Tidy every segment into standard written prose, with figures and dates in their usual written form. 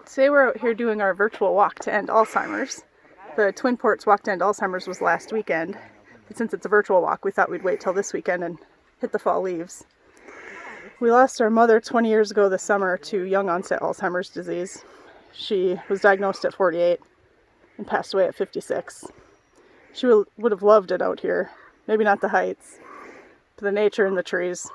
Today we're out here doing our virtual walk to end Alzheimer's. The Twin Ports Walk to End Alzheimer's was last weekend, but since it's a virtual walk, we thought we'd wait till this weekend and hit the fall leaves. We lost our mother 20 years ago this summer to young onset Alzheimer's disease. She was diagnosed at 48 and passed away at 56. She would have loved it out here. Maybe not the heights, but the nature and the trees.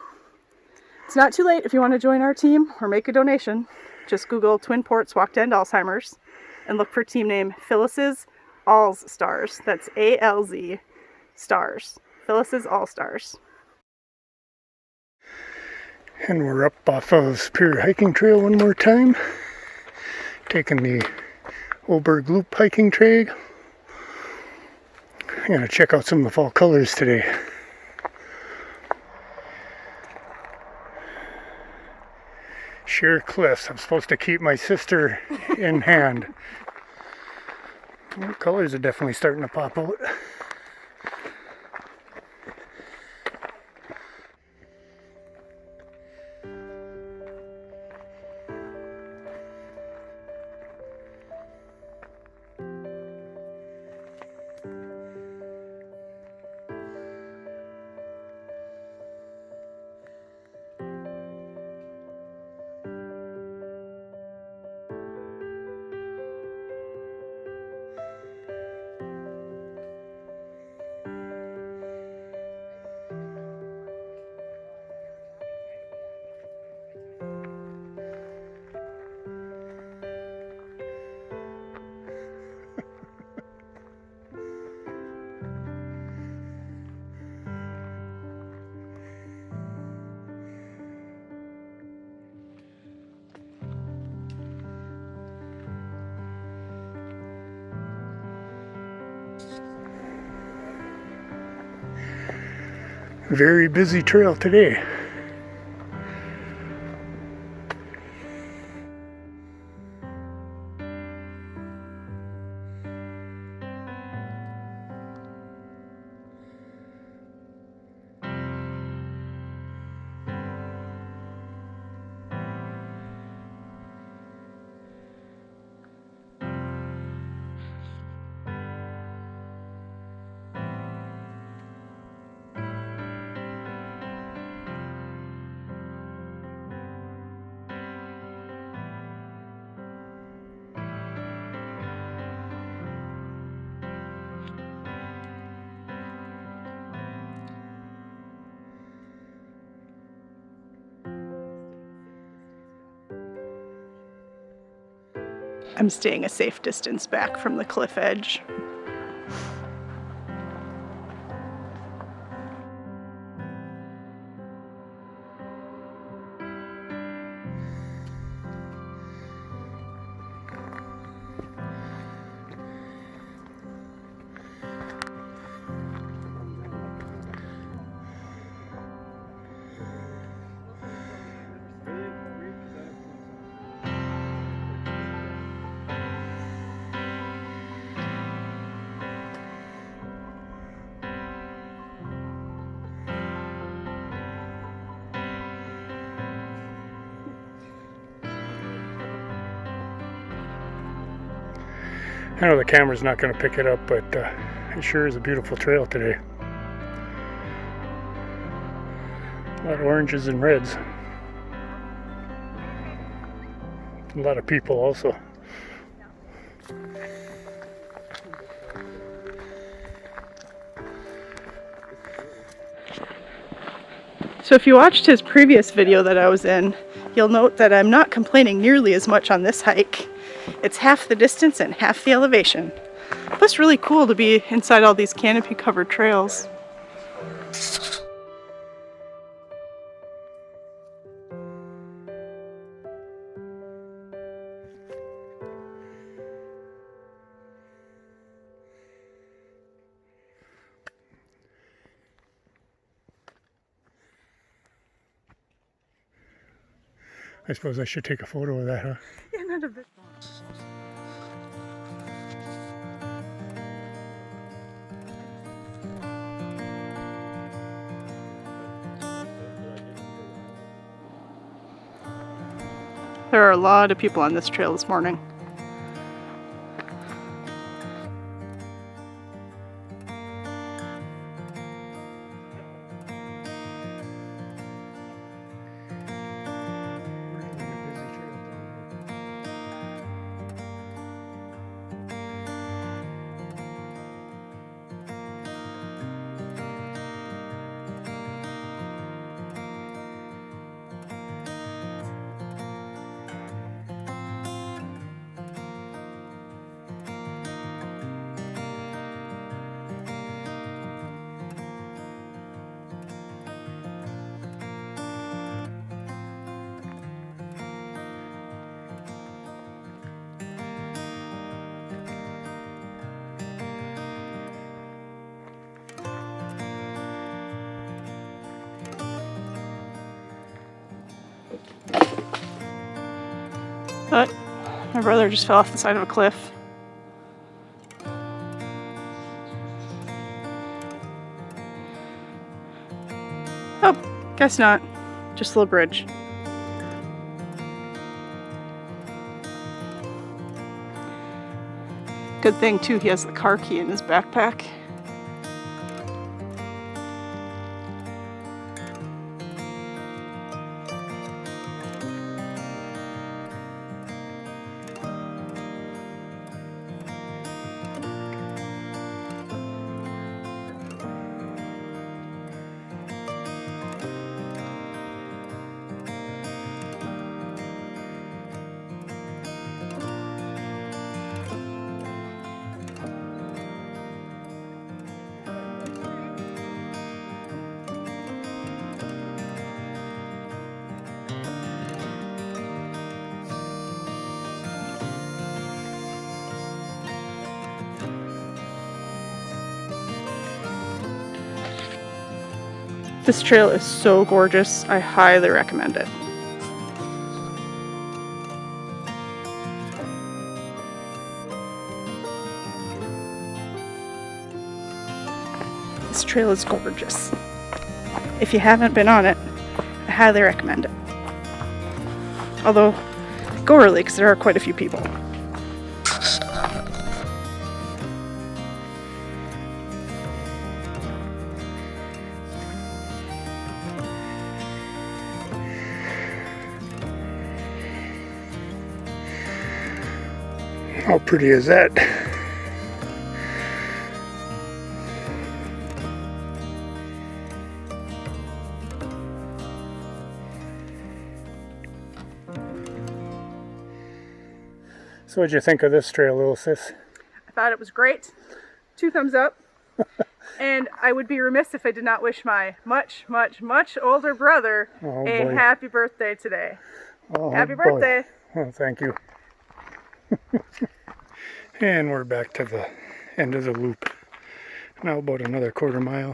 It's not too late if you want to join our team or make a donation. Just Google Twin Ports Walk to End Alzheimer's and look for team name Phyllis's Alz Stars. That's A-L-Z Stars. Phyllis's All Stars. And we're up off of Superior Hiking Trail one more time. Taking the Oberg Loop hiking trail. I'm going to check out some of the fall colors today. Sheer cliffs. I'm supposed to keep my sister in hand. The colors are definitely starting to pop out. Very busy trail today. I'm staying a safe distance back from the cliff edge. I know the camera's not going to pick it up, but it sure is a beautiful trail today. A lot of oranges and reds. A lot of people also. So if you watched his previous video that I was in, you'll note that I'm not complaining nearly as much on this hike. It's half the distance and half the elevation. Plus really cool to be inside all these canopy covered trails. I suppose I should take a photo of that, huh? Yeah, not a bit. There are a lot of people on this trail this morning. But my brother just fell off the side of a cliff. Oh, guess not. Just a little bridge. Good thing too, he has the car key in his backpack. This trail is so gorgeous, I highly recommend it. This trail is gorgeous. If you haven't been on it, I highly recommend it. Although, go early because there are quite a few people. How pretty is that? So what'd you think of this trail, little sis? I thought it was great. 2 thumbs up. And I would be remiss if I did not wish my much, much, much older brother a happy birthday today. Oh, happy birthday. Oh, thank you. And we're back to the end of the loop. Now about another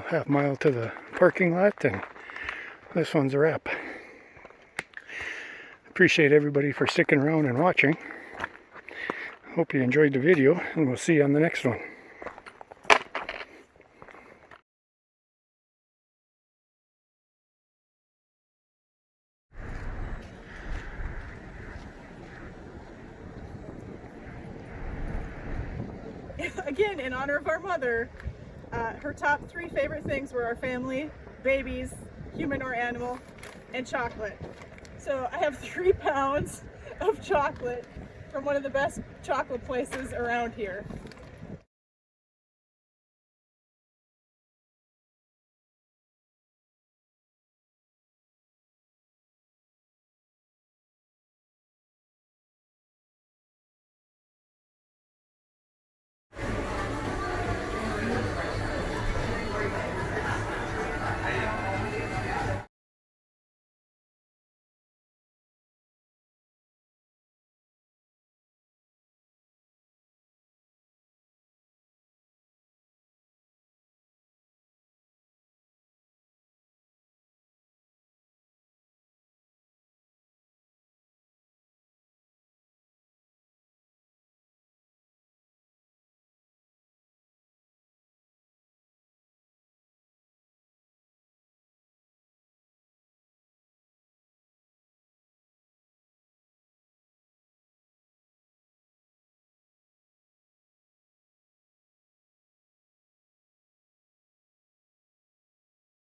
half mile to the parking lot, and this one's a wrap. Appreciate everybody for sticking around and watching. Hope you enjoyed the video, and we'll see you on the next one. Again, in honor of our mother, her top 3 favorite things were our family, babies, human or animal, and chocolate. So I have 3 pounds of chocolate from one of the best chocolate places around here.